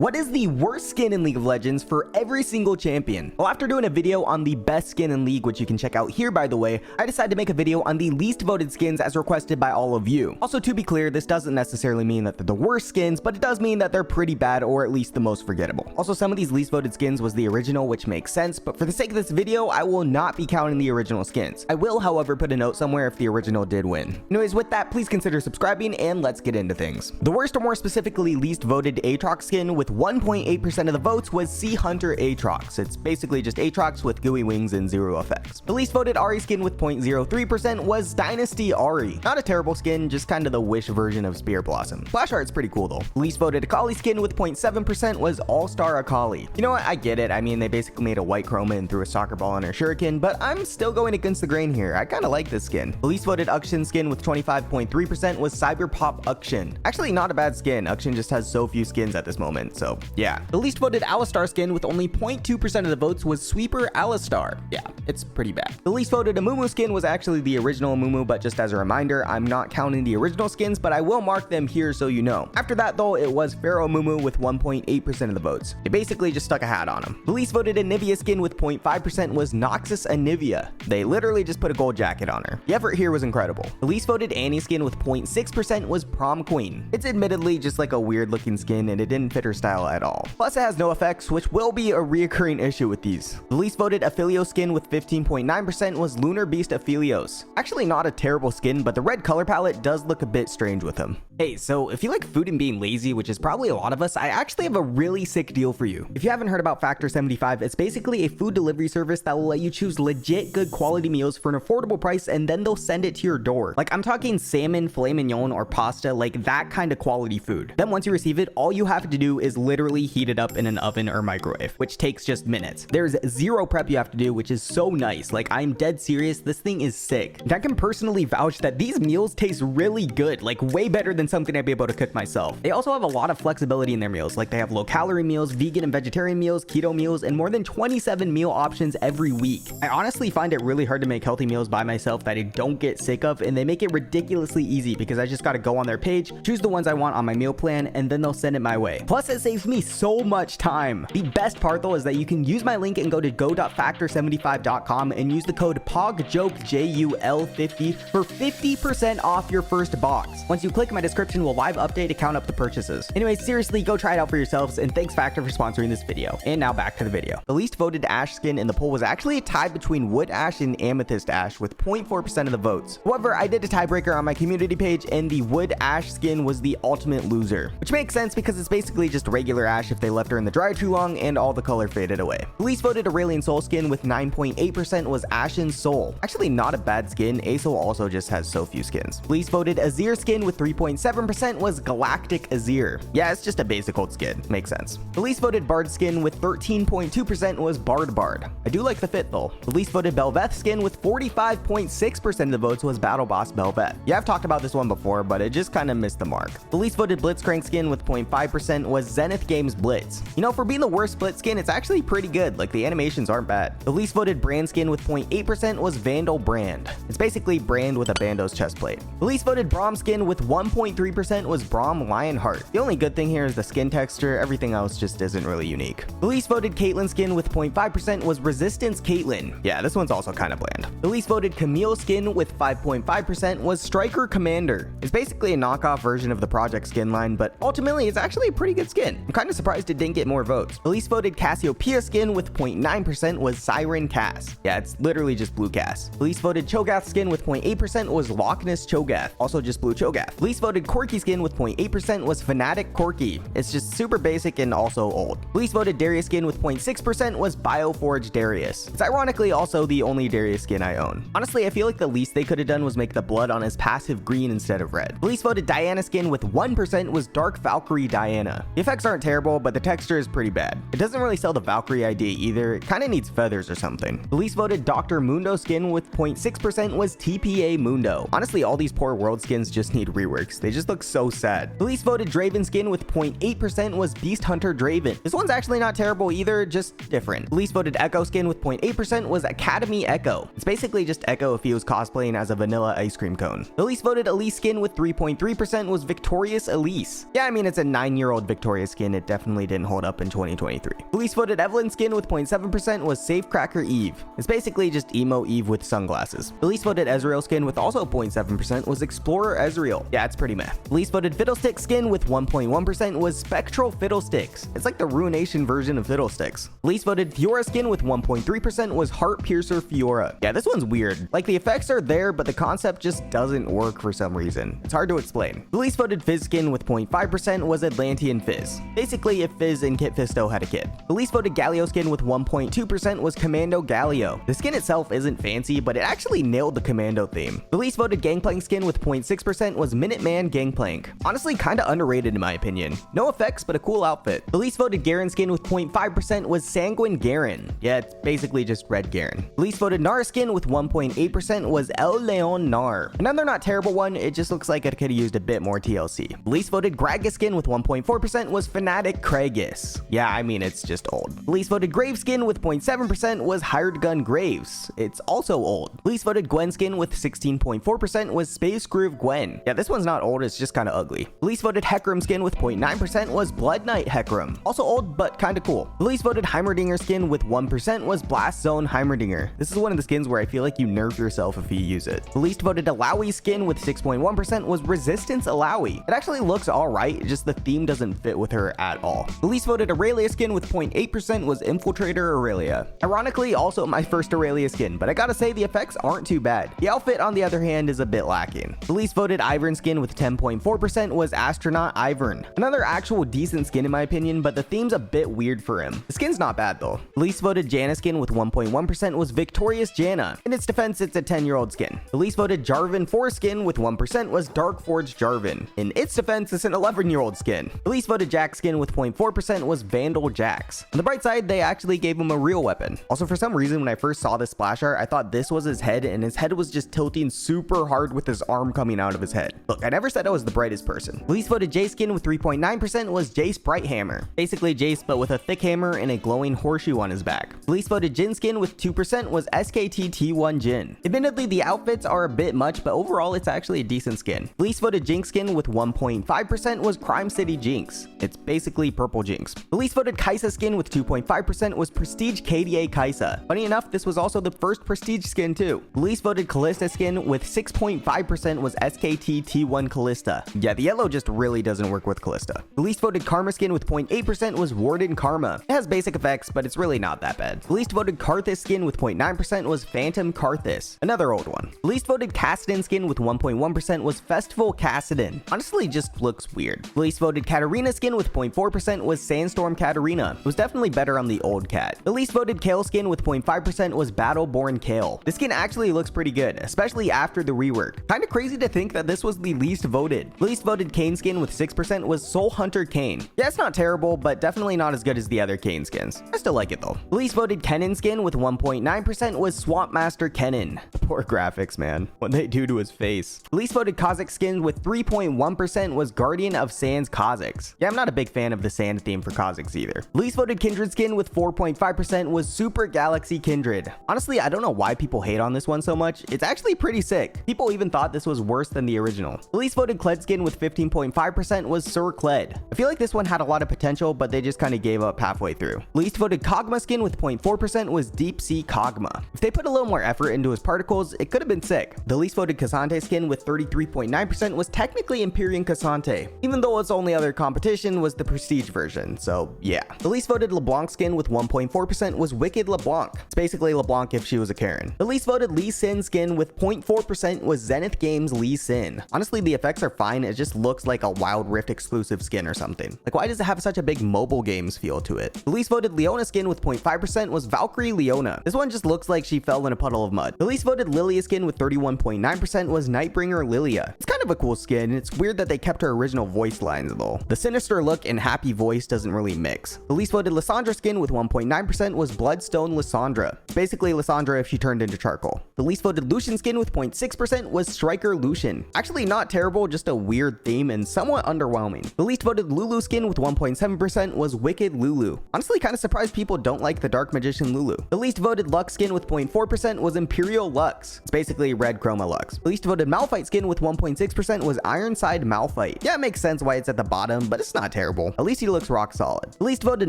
What is the worst skin in League of Legends for every single champion? Well, after doing a video on the best skin in League, which you can check out here by the way, I decided to make a video on the least voted skins as requested by all of you. Also, to be clear, this doesn't necessarily mean that they're the worst skins, but it does mean that they're pretty bad or at least the most forgettable. Also, some of these least voted skins was the original, which makes sense, but for the sake of this video, I will not be counting the original skins. I will, however, put a note somewhere if the original did win. Anyways, with that, please consider subscribing and let's get into things. The worst, or more specifically least voted Aatrox skin with 1.8% of the votes was Sea Hunter Aatrox. It's basically just Aatrox with gooey wings and zero effects. The least voted Ahri skin with 0.03% was Dynasty Ahri. Not a terrible skin, just kind of the Wish version of Spear Blossom. Flash art's pretty cool though. The least voted Akali skin with 0.7% was All-Star Akali. You know what, I get it. I mean, they basically made a white chroma and threw a soccer ball on her shuriken, but I'm still going against the grain here. I kind of like this skin. The least voted Akshan skin with 25.3% was Cyberpop Akshan. Actually, not a bad skin. Akshan just has so few skins at this moment, so yeah. The least voted Alistar skin with only 0.2% of the votes was Sweeper Alistar. Yeah, it's pretty bad. The least voted Amumu skin was actually the original Amumu, but just as a reminder, I'm not counting the original skins, but I will mark them here so you know. After that though, it was Pharaoh Amumu with 1.8% of the votes. They basically just stuck a hat on him. The least voted Anivia skin with 0.5% was Noxus Anivia. They literally just put a gold jacket on her. The effort here was incredible. The least voted Annie skin with 0.6% was Prom Queen. It's admittedly just like a weird looking skin and it didn't fit her style at all. Plus it has no effects, which will be a reoccurring issue with these. The least voted Aphelios skin with 15.9% was Lunar Beast Aphelios. Actually not a terrible skin, but the red color palette does look a bit strange with him. Hey, so if you like food and being lazy, which is probably a lot of us, I actually have a really sick deal for you. If you haven't heard about Factor 75, it's basically a food delivery service that will let you choose legit good quality meals for an affordable price and then they'll send it to your door. Like I'm talking salmon, filet mignon, or pasta, like that kind of quality food. Then once you receive it, all you have to do is literally heat it up in an oven or microwave, which takes just minutes. There's zero prep you have to do, which is so nice. Like I'm dead serious, this thing is sick. And I can personally vouch that these meals taste really good, like way better than something I'd be able to cook myself. They also have a lot of flexibility in their meals, like they have low calorie meals, vegan and vegetarian meals, keto meals, and more than 27 meal options every week. I honestly find it really hard to make healthy meals by myself that I don't get sick of, and they make it ridiculously easy because I just got to go on their page, choose the ones I want on my meal plan, and then they'll send it my way. Plus it saves me so much time. The best part though is that you can use my link and go to go.factor75.com and use the code POGJOKEJUL50 for 50% off your first box. Once you click, my description will live update to count up the purchases. Anyways, seriously, go try it out for yourselves, and thanks Factor for sponsoring this video. And now back to the video. The least voted Ashe skin in the poll was actually a tie between Wood Ashe and Amethyst Ashe with 0.4% of the votes. However, I did a tiebreaker on my community page and the Wood Ashe skin was the ultimate loser, which makes sense because it's basically just regular Ashe if they left her in the dryer too long and all the color faded away. The least voted Aurelion Sol skin with 9.8% was Ashen Sol. Actually not a bad skin, Asol also just has so few skins. The least voted Azir skin with 3.7% was Galactic Azir. Yeah, it's just a basic old skin, makes sense. The least voted Bard skin with 13.2% was Bard. I do like the fit though. The least voted Bel'Veth skin with 45.6% of the votes was Battle Boss Bel'Veth. Yeah, I've talked about this one before, but it just kind of missed the mark. The least voted Blitzcrank skin with 0.5% was Zenith Games Blitz. You know, for being the worst split skin, it's actually pretty good. Like the animations aren't bad. The least voted Brand skin with 0.8% was Vandal Brand. It's basically Brand with a Bando's chest plate. The least voted Braum skin with 1.3% was Braum Lionheart. The only good thing here is the skin texture. Everything else just isn't really unique. The least voted Caitlyn skin with 0.5% was Resistance Caitlyn. Yeah, this one's also kind of bland. The least voted Camille skin with 5.5% was Striker Commander. It's basically a knockoff version of the Project skin line, but ultimately it's actually a pretty good skin. I'm kind of surprised it didn't get more votes. The least voted Cassiopeia skin with 0.9% was Siren Cass. Yeah, it's literally just blue Cass. The least voted Cho'Gath skin with 0.8% was Loch Ness Cho'Gath, also just blue Cho'Gath. The least voted Corki skin with 0.8% was Fnatic Corki. It's just super basic and also old. The least voted Darius skin with 0.6% was Bioforge Darius. It's ironically also the only Darius skin I own. Honestly, I feel like the least they could have done was make the blood on his passive green instead of red. The least voted Diana skin with 1% was Dark Valkyrie Diana. The effects aren't terrible, but the texture is pretty bad. It doesn't really sell the Valkyrie idea either. It kind of needs feathers or something. The least voted Dr. Mundo skin with 0.6% was TPA Mundo. Honestly, all these poor world skins just need reworks. They just look so sad. The least voted Draven skin with 0.8% was Beast Hunter Draven. This one's actually not terrible either, just different. The least voted Ekko skin with 0.8% was Academy Ekko. It's basically just Ekko if he was cosplaying as a vanilla ice cream cone. The least voted Elise skin with 3.3% was Victorious Elise. Yeah, I mean, it's a 9-year-old Victorious skin, it definitely didn't hold up in 2023. The least voted Evelyn skin with 0.7% was Safecracker Eve. It's basically just emo Eve with sunglasses. The least voted Ezreal skin with also 0.7% was Explorer Ezreal. Yeah, it's pretty meh. The least voted Fiddlestick skin with 1.1% was Spectral Fiddlesticks. It's like the Ruination version of Fiddlesticks. The least voted Fiora skin with 1.3% was Heart Piercer Fiora. Yeah, this one's weird. Like, the effects are there, but the concept just doesn't work for some reason. It's hard to explain. The least voted Fizz skin with 0.5% was Atlantean Fizz. Basically, if Fizz and Kit Fisto had a kid. The least voted Galio skin with 1.2% was Commando Galio. The skin itself isn't fancy, but it actually nailed the Commando theme. The least voted Gangplank skin with 0.6% was Minuteman Gangplank. Honestly, kinda underrated in my opinion. No effects, but a cool outfit. The least voted Garen skin with 0.5% was Sanguine Garen. Yeah, it's basically just Red Garen. The least voted Nar skin with 1.8% was El Leon Nar. Another not terrible one, it just looks like it could have used a bit more TLC. The least voted Gragas skin with 1.4% was Fnatic Kragus. Yeah, I mean, it's just old. The least voted Graves skin with 0.7% was Hired Gun Graves. It's also old. The least voted Gwen skin with 16.4% was Space Groove Gwen. Yeah, this one's not old, it's just kind of ugly. The least voted Hecarim skin with 0.9% was Blood Knight Hecarim. Also old, but kind of cool. The least voted Heimerdinger skin with 1% was Blast Zone Heimerdinger. This is one of the skins where I feel like you nerf yourself if you use it. The least voted Alawi skin with 6.1% was Resistance Alawi. It actually looks alright, just the theme doesn't fit with her at all. The least voted Aurelia skin with 0.8% was Infiltrator Aurelia. Ironically, also my first Aurelia skin, but I gotta say the effects aren't too bad. The outfit, on the other hand, is a bit lacking. The least voted Ivern skin with 10.4% was Astronaut Ivern. Another actual decent skin in my opinion, but the theme's a bit weird for him. The skin's not bad though. The least voted Janna skin with 1.1% was Victorious Janna. In its defense, it's a 10-year-old skin. The least voted Jarvan IV skin with 1% was Darkforged Jarvan. In its defense, it's an 11-year-old skin. The least voted Jax skin with 0.4% was Vandal Jax. On the bright side, they actually gave him a real weapon. Also, for some reason, when I first saw this splash art, I thought this was his head, and his head was just tilting super hard with his arm coming out of his head. Look, I never said I was the brightest person. The least voted Jace skin with 3.9% was Jace Brighthammer. Basically Jace, but with a thick hammer and a glowing horseshoe on his back. The least voted Jin skin with 2% was SKT T1 Jin. Admittedly, the outfits are a bit much, but overall, it's actually a decent skin. The least voted Jinx skin with 1.5% was Crime City Jinx. It's basically purple Jinx. The least voted Kaisa skin with 2.5% was Prestige KDA Kaisa. Funny enough, this was also the first Prestige skin too. The least voted Callista skin with 6.5% was SKT T1 Callista. Yeah, the yellow just really doesn't work with Callista. The least voted Karma skin with 0.8% was Warden Karma. It has basic effects, but it's really not that bad. The least voted Karthus skin with 0.9% was Phantom Karthus. Another old one. The least voted Kassadin skin with 1.1% was Festival Kassadin. Honestly, just looks weird. The least voted Katarina skin with 0.4% was Sandstorm Katarina. It was definitely better on the old cat. The least voted Kale skin with 0.5% was Battleborn Kale. This skin actually looks pretty good, especially after the rework. Kinda crazy to think that this was the least voted. The least voted Kane skin with 6% was Soul Hunter Kane. Yeah, it's not terrible, but definitely not as good as the other Kane skins. I still like it though. The least voted Kennen skin with 1.9% was Swamp Master Kennen. Poor graphics, man. What they do to his face. The least voted Kha'Zix skin with 3.1% was Guardian of Sands Kha'Zix. Yeah, I'm not a big fan of the sand theme for Kha'Zix either. The least voted Kindred skin with 4.5% was Super Galaxy Kindred. Honestly, I don't know why people hate on this one so much. It's actually pretty sick. People even thought this was worse than the original. The least voted Kled skin with 15.5% was Sir Kled. I feel like this one had a lot of potential, but they just kind of gave up halfway through. Least voted Kog'Maw skin with 0.4% was Deep Sea Kog'Maw. If they put a little more effort into his particles, it could have been sick. The least voted Cassante skin with 33.9% was technically Empyrean Cassante, even though its only other competition was the Prestige version, so yeah. The least voted LeBlanc skin with 1.4% was Wicked LeBlanc. It's basically LeBlanc if she was a Karen. The least voted Lee Sin skin with 0.4% was Zenith Games Lee Sin. Honestly, the effects are fine, it just looks like a Wild Rift exclusive skin or something. Like, why does it have such a big mobile games feel to it? The least voted Leona skin with 0.5% was Valkyrie Leona. This one just looks like she fell in a puddle of mud. The least voted Lilia skin with 31.9% was Nightbringer Lilia. It's kind of a cool skin. It's weird that they kept her original voice lines though. The sinister look and happy voice doesn't really mix. The least voted Lissandra skin with 1.9% was Bloodstone Lissandra. Basically Lissandra if she turned into charcoal. The least voted Lucian skin with 0.6% was Striker Lucian. Actually not terrible, just a weird theme and somewhat underwhelming. The least voted Lulu skin with 1.7% was Wicked Lulu. Honestly kind of surprised people don't like the Dark Magician Lulu. The least voted Lux skin with 0.4% was Imperial Lux. It's basically red chroma Lux. The least voted Malphite skin with 1.6% was Ironside Malphite. Yeah, it makes sense why it's at the bottom, but it's not terrible. terrible. At least he looks rock solid. The least voted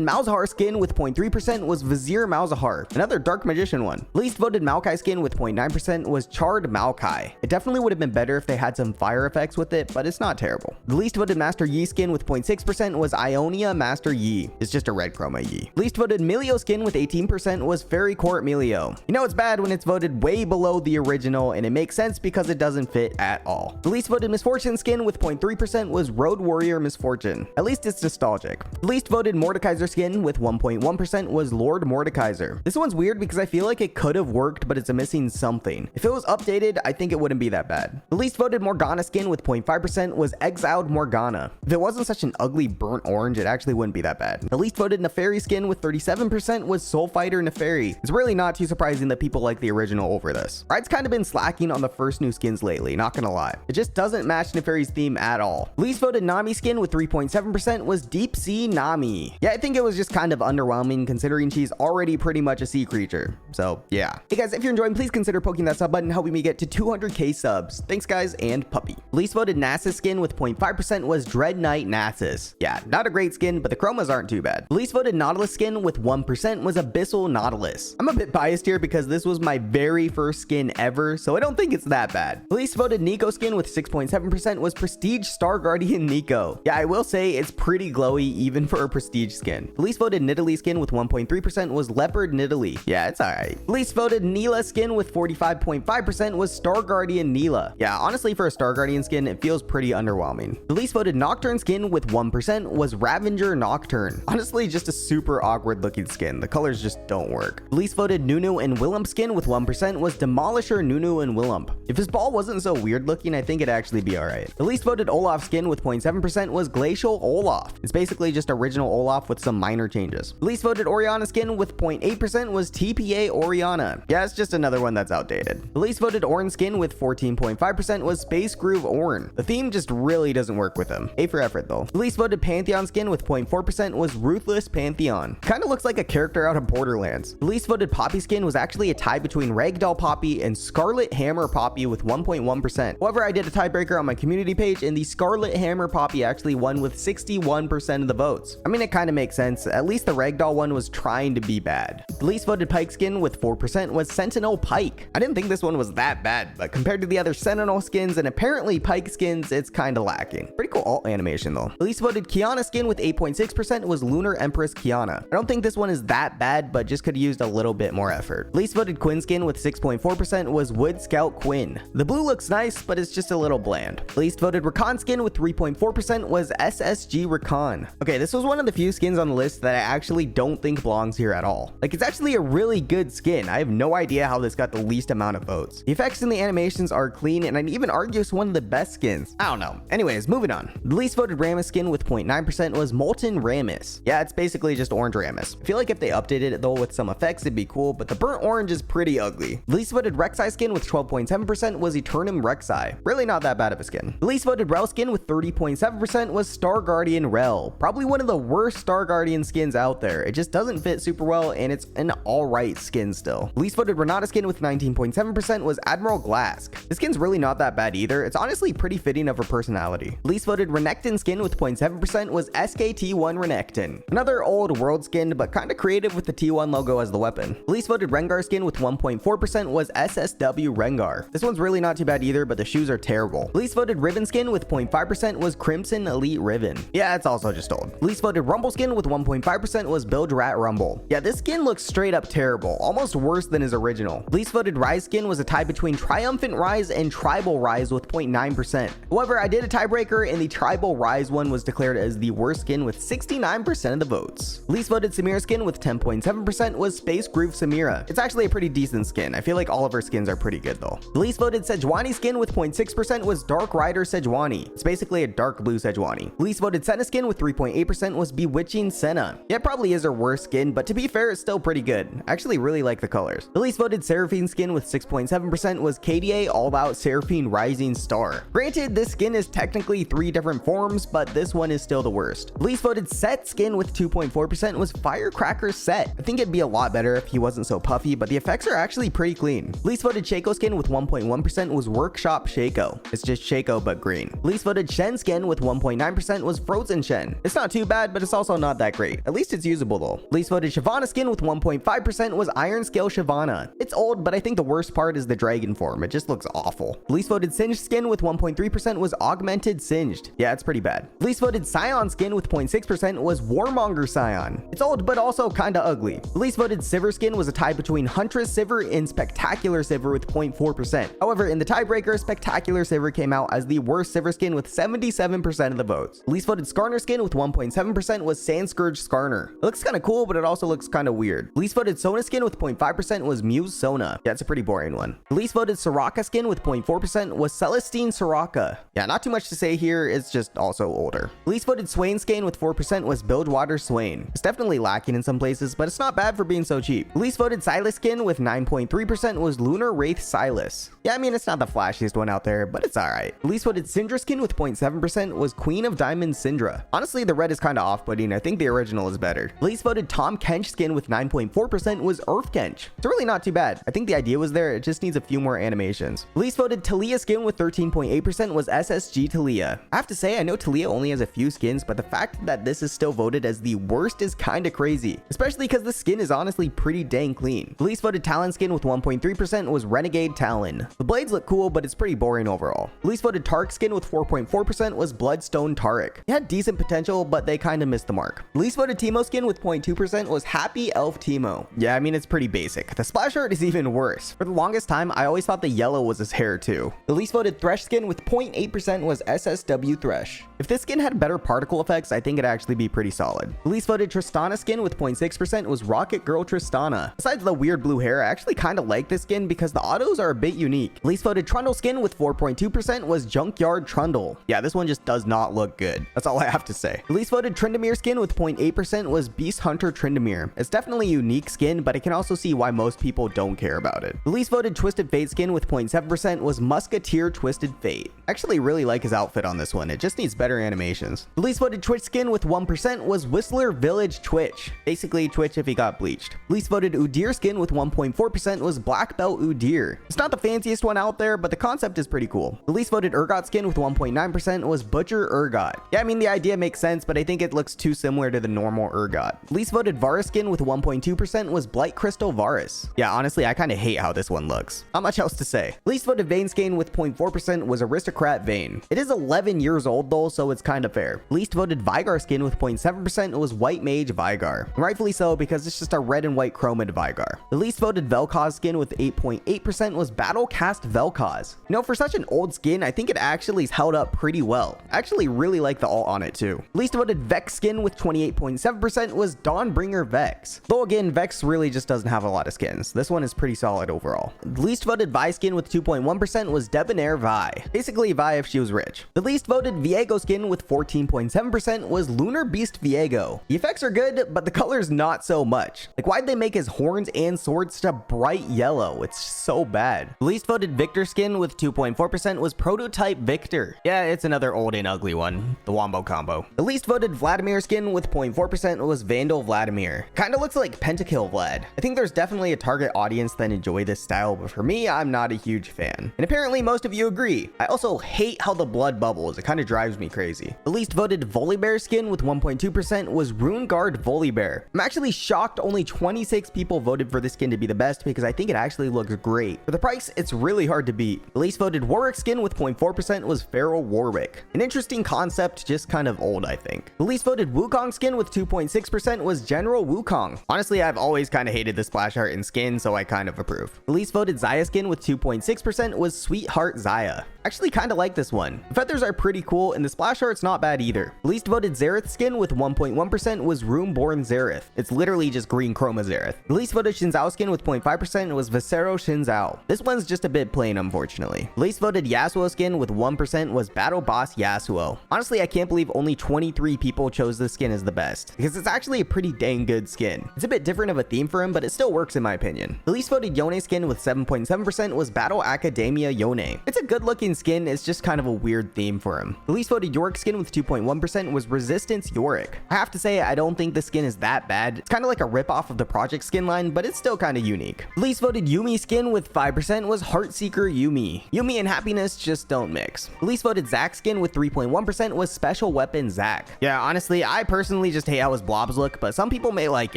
Malzahar skin with 0.3% was Vizier Malzahar, another Dark Magician one. The least voted Maokai skin with 0.9% was Charred Maokai. It definitely would have been better if they had some fire effects with it, but it's not terrible. The least voted Master Yi skin with 0.6% was Ionia Master Yi. It's just a red chroma Yi. Least voted Melio skin with 18% was Fairy Court Melio. You know it's bad when it's voted way below the original, and it makes sense because it doesn't fit at all. The least voted Misfortune skin with 0.3% was Road Warrior Misfortune. At least it's nostalgic. The least voted Mordekaiser skin with 1.1% was Lord Mordekaiser. This one's weird because I feel like it could have worked, but it's missing something. If it was updated, I think it wouldn't be that bad. The least voted Morgana skin with 0.5% was Exiled Morgana. If it wasn't such an ugly burnt orange, it actually wouldn't be that bad. The least voted Neferi skin with 37% was Soul Fighter Neferi. It's really not too surprising that people like the original over this. Riot's kind of been slacking on the first new skins lately, not gonna lie. It just doesn't match Neferi's theme at all. Least voted Nami skin with 3.7% was Deep Sea Nami. Yeah, I think it was just kind of underwhelming considering she's already pretty much a sea creature. So yeah. Hey guys, if you're enjoying, please consider poking that sub button, helping me get to 200k subs. Thanks guys, and puppy. Least voted Nasus skin with 0.5% was Dread Knight Nasus. Yeah, not a great skin, but the chromas aren't too bad. The least voted Nautilus skin with 1% was Abyssal Nautilus. I'm a bit biased here because this was my very first skin ever, so I don't think it's that bad. The least voted Nico skin with 6.7% was Prestige Star Guardian Nico. Yeah, I will say it's pretty glowy even for a prestige skin. The least voted Nidalee skin with 1.3% was Leopard Nidalee. Yeah, it's alright. The least voted Neela skin with 45.5% was Star Guardian Neela. Yeah, honestly for a Star Guardian skin, it feels pretty underwhelming. The least voted Nocturne skin with 1% was Ravager Nocturne. Honestly, just a super awkward looking skin. The colors just don't work. The least voted Nunu and Willump skin with 1% was Demolisher Nunu and Willump. If his ball wasn't so weird looking, I think it'd actually be alright. The least voted Olaf skin with 0.7% was Glacial Olaf. It's basically just original Olaf with some minor changes. The least voted Orianna skin with 0.8% was TPA Orianna. Yeah, it's just another one that's outdated. The least voted Ornn skin with 14.5% was Space Groove Ornn. The theme just really doesn't work with him. A for effort though. The least voted Pantheon skin with 0.4% was Ruthless Pantheon. Kinda looks like a character out of Borderlands. The least voted Poppy skin was actually a tie between Ragdoll Poppy and Scarlet Hammer Poppy with 1.1%. However, I did a tiebreaker on my community page and the Scarlet Hammer Poppy actually won with 61% of the votes. I mean, it kind of makes sense. At least the Ragdoll one was trying to be bad. The least voted Pike skin with 4% was Sentinel Pike. I didn't think this one was that bad, but compared to the other Sentinel skins and apparently Pike skins, it's kind of lacking. Pretty cool alt animation though. The least voted Kiana skin with 8.6% was Lunar Empress Kiana. I don't think this one is that bad, but just could have used a little bit more effort. Least voted Quinn skin with 6.4% was Wood Scout Quinn. The blue looks nice, but it's just a little bland. Least voted Rakan skin with 3.4% was SSG Rakan. Okay, this was one of the few skins on the list that I actually don't think belongs here at all. Like, it's actually a really good skin. I have no idea how this got the least amount of votes. The effects and the animations are clean, and I'd even argue it's one of the best skins. I don't know. Anyways, moving on. The least voted Rammus skin with 0.9% was Molten Rammus. Yeah, it's basically just orange Rammus. I feel like if they updated it though with some effects, it'd be cool, but the burnt orange is pretty ugly. The least voted Rek'Sai skin with 12.7% was Eternum Rek'Sai. Really not that bad of a skin. The least voted Rel skin with 30.7% was Star Guardian Rel. Probably one of the worst Star Guardian skins out there. It just doesn't fit super well, and it's an alright skin still. The least voted Renata skin with 19.7% was Admiral Glask. This skin's really not that bad either. It's honestly pretty fitting of her personality. The least voted Renekton skin with 0.7% was SKT1 Renekton. Another old world skin, but kind of creative with the T1 logo as the weapon. The least voted Rengar skin with 1.4% was SSW Rengar. This one's really not too bad either, but the shoes are terrible. The least voted Riven skin with 0.5% was Crimson Elite Riven. Yeah, it's also just old. The least voted Rumble skin with 1.5% was Build Rat Rumble. Yeah, this skin looks straight up terrible, almost worse than his original. The least voted Rise skin was a tie between Triumphant Rise and Tribal Rise with 0.9%. However, I did a tiebreaker and the Tribal Rise one was declared as the worst skin with 69% of the votes. Least voted Samira skin with 10.7% was Space Groove Samira. It's actually a pretty decent skin. I feel like all of her skins are pretty good though. The least voted Sejuani skin with 0.6% was Dark Rider Sejuani. It's basically a dark blue Sejuani. The least voted Senna skin with 3.8% was Bewitching Senna. Yeah, it probably is her worst skin, but to be fair, it's still pretty good. I actually really like the colors. The least voted Seraphine skin with 6.7% was KDA All Out Seraphine Rising Star. Granted, this skin is technically 3 different forms, but this one is still the worst. The least voted Set skin with 2.4% was Firecracker Set. I think it'd be a lot better if he wasn't so puffy, but the effects are actually pretty clean. Least voted Shaco skin with 1.1% was Workshop Shaco. It's just Shaco but green. Least voted Shen skin with 1.9% was Frozen Goats and Shen. It's not too bad, but it's also not that great. At least it's usable though. Least voted Shyvana skin with 1.5% was Iron Scale Shyvana. It's old, but I think the worst part is the dragon form. It just looks awful. Least voted Singed skin with 1.3% was Augmented Singed. Yeah, it's pretty bad. Least voted Scion skin with 0.6% was Warmonger Scion. It's old, but also kinda ugly. The least voted Sivir skin was a tie between Huntress Sivir and Spectacular Sivir with 0.4%. However, in the tiebreaker, Spectacular Sivir came out as the worst Sivir skin with 77% of the votes. The least voted Skarner skin with 1.7% was Sandscourge Skarner. It looks kinda cool, but it also looks kinda weird. The least voted Sona skin with 0.5% was Muse Sona. Yeah, it's a pretty boring one. The least voted Soraka skin with 0.4% was Celestine Soraka. Yeah, not too much to say here, it's just also older. The least voted Swain skin with 4% was Bilgewater Swain. It's definitely lacking in some places, but it's not bad for being so cheap. The least voted Silas skin with 9.3% was Lunar Wraith Silas. Yeah, I mean, it's not the flashiest one out there, but it's alright. The least voted Syndra skin with 0.7% was Queen of Diamonds Syndra. Honestly, the red is kinda off-putting. I think the original is better. The least voted Tom Kench skin with 9.4% was Earth Kench. It's really not too bad. I think the idea was there, it just needs a few more animations. The least voted Talia skin with 13.8% was SSG Talia. I have to say, I know Talia only has a few skins, but the fact that this is still voted as the worst is kinda crazy, especially because the skin is honestly pretty dang clean. The least voted Talon skin with 1.3% was Renegade Talon. The blades look cool, but it's pretty boring overall. The least voted Taric skin with 4.4% was Bloodstone Taric. It had decent potential, but they kinda missed the mark. The least voted Teemo skin with 0.2% was Happy Elf Teemo. Yeah, I mean, it's pretty basic. The splash art is even worse. For the longest time, I always thought the yellow was his hair too. The least voted Thresh skin with 0.8% was SSW Thresh. If this skin had better particle effects, I think it'd actually be pretty solid. The least voted Tristana skin with 0.6% was Rocket Girl Tristana. Besides the weird blue hair, I actually kind of like this skin because the autos are a bit unique. The least voted Trundle skin with 4.2% was Junkyard Trundle. Yeah, this one just does not look good. That's all I have to say. The least voted Tryndamere skin with 0.8% was Beast Hunter Tryndamere. It's definitely a unique skin, but I can also see why most people don't care about it. The least voted Twisted Fate skin with 0.7% was Musketeer Twisted Fate. I actually really like his outfit on this one. It just needs better animations. The least voted Twitch skin with 1% was Whistler Village Twitch. Basically Twitch if he got bleached. Least voted Udyr skin with 1.4% was Black Belt Udyr. It's not the fanciest one out there, but the concept is pretty cool. The least voted Urgot skin with 1.9% was Butcher Urgot. Yeah, I mean, the idea makes sense, but I think it looks too similar to the normal Urgot. Least voted Varus skin with 1.2% was Blight Crystal Varus. Yeah, honestly, I kind of hate how this one looks. Not much else to say. Least voted Vayne skin with 0.4% was Aristocrat Vayne. It is 11 years old though, so it's kind of fair. Least voted Vigar skin with 0.7% was White Mage Vigar. Rightfully so, because it's just a red and white chromed Vigar. The least voted Vel'Koz skin with 8.8% was Battlecast Vel'Koz. You know, for such an old skin, I think it actually held up pretty well. I actually really like the alt on it too. Least voted Vex skin with 28.7% was Dawnbringer Vex. Though again, Vex really just doesn't have a lot of skins. This one is pretty solid overall. The least voted Vi skin with 2.1% was Debonair Vi. Basically Vi if she was rich. The least voted Viego skin with 14.7% was Lunar Beast Viego. The effects are good, but the color's not so much. Like, why'd they make his horns and sword such a bright yellow? It's so bad. The least voted Victor skin with 2.4% was Prototype Victor. Yeah, it's another old and ugly one. The Wombo combo. The least voted Vladimir skin with 0.4% was Vandal Vladimir. Kinda looks like Pentakill Vlad. I think there's definitely a target audience that enjoy this style, but for me, I'm not a huge fan. And apparently most of you agree. I also hate how the blood bubbles. It kind of drives me crazy. The least voted Volibear skin with 1.2% was Runeguard Volibear. I'm actually shocked only 26 people voted for this skin to be the best because I think it actually looks great. For the price, it's really hard to beat. The least voted Warwick skin with 0.4% was Feral Warwick. An interesting concept, just kind of old, I think. The least voted Wukong skin with 2.6% was General Wukong. Honestly, I've always kind of hated the splash art and skin, so I kind of approve. The least voted Xayah skin with 2.6% was Sweetheart Xayah. Actually kind of like this one. The feathers are pretty cool and the splash art's not bad either. The least voted Xerath skin with 1.1% was Runeborn Xerath. It's literally just green chroma Xerath. The least voted Shinzao skin with 0.5% was Viscero Shinzao. This one's just a bit plain, unfortunately. The least voted Yasuo skin with 1% was Battle Boss Yasuo. Honestly, I can't believe only 23 people chose this skin as the best because it's actually a pretty dang good skin. It's a bit different of a theme for him, but it still works in my opinion. The least voted Yone skin with 7.7% was Battle Academia Yone. It's a good looking skin, it's just kind of a weird theme for him. The least voted Yorick skin with 2.1% was Resistance Yorick. I have to say, I don't think the skin is that bad. It's kind of like a ripoff of the Project skin line, but it's still kind of unique. The least voted Yuumi skin with 5% was Heartseeker Yuumi. Yuumi and happiness just don't mix. The least voted Zac skin with 3.1% was Special weapon Zac. Yeah, honestly, I personally just hate how his blobs look, but some people may like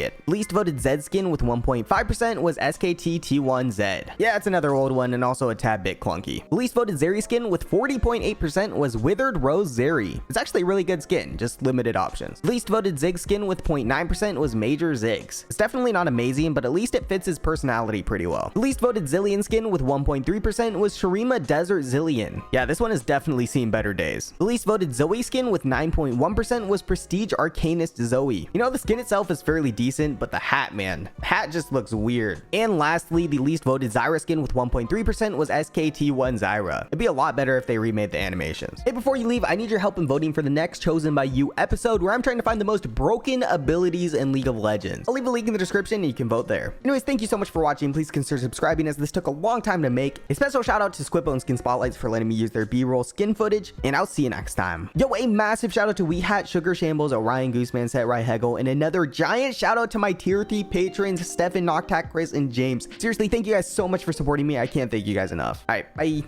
it. Least voted Zed skin with 1.5% was SKT T1Z. Yeah, it's another old one and also a tad bit clunky. The least voted Zeri skin with 40.8% was Withered Rose Zeri. It's actually a really good skin, just limited options. Least voted Ziggs skin with 0.9% was Major Ziggs. It's definitely not amazing, but at least it fits his personality pretty well. The least voted Zillion skin with 1.3% was Shurima Desert Zillion. Yeah, this one has definitely seen better days. The least voted Zoe skin with 9.1% was Prestige Arcanist Zoe. You know, the skin itself is fairly decent, but the hat, man, the hat just looks weird. And lastly, the least voted Zyra skin with 1.3% was SKT1 Zyra. It'd be a lot better if they remade the animations. Hey, before you leave, I need your help in voting for the next Chosen by You episode, where I'm trying to find the most broken abilities in League of Legends. I'll leave a link in the description and you can vote there. Anyways, thank you so much for watching. Please consider subscribing, as this took a long time to make. A special shout out to Squopo and SkinSpotlights for letting me use their B-roll skin footage, and I'll see you next time. Yo, a massive shout out to Weehat, Sugar Shambles, Orion Gooseman, Set Right Hegel, and another giant shout out to my tier 3 patrons, Stefan, Noctac, Chris, and James. Seriously, thank you guys so much for supporting me. I can't thank you guys enough. All right, bye.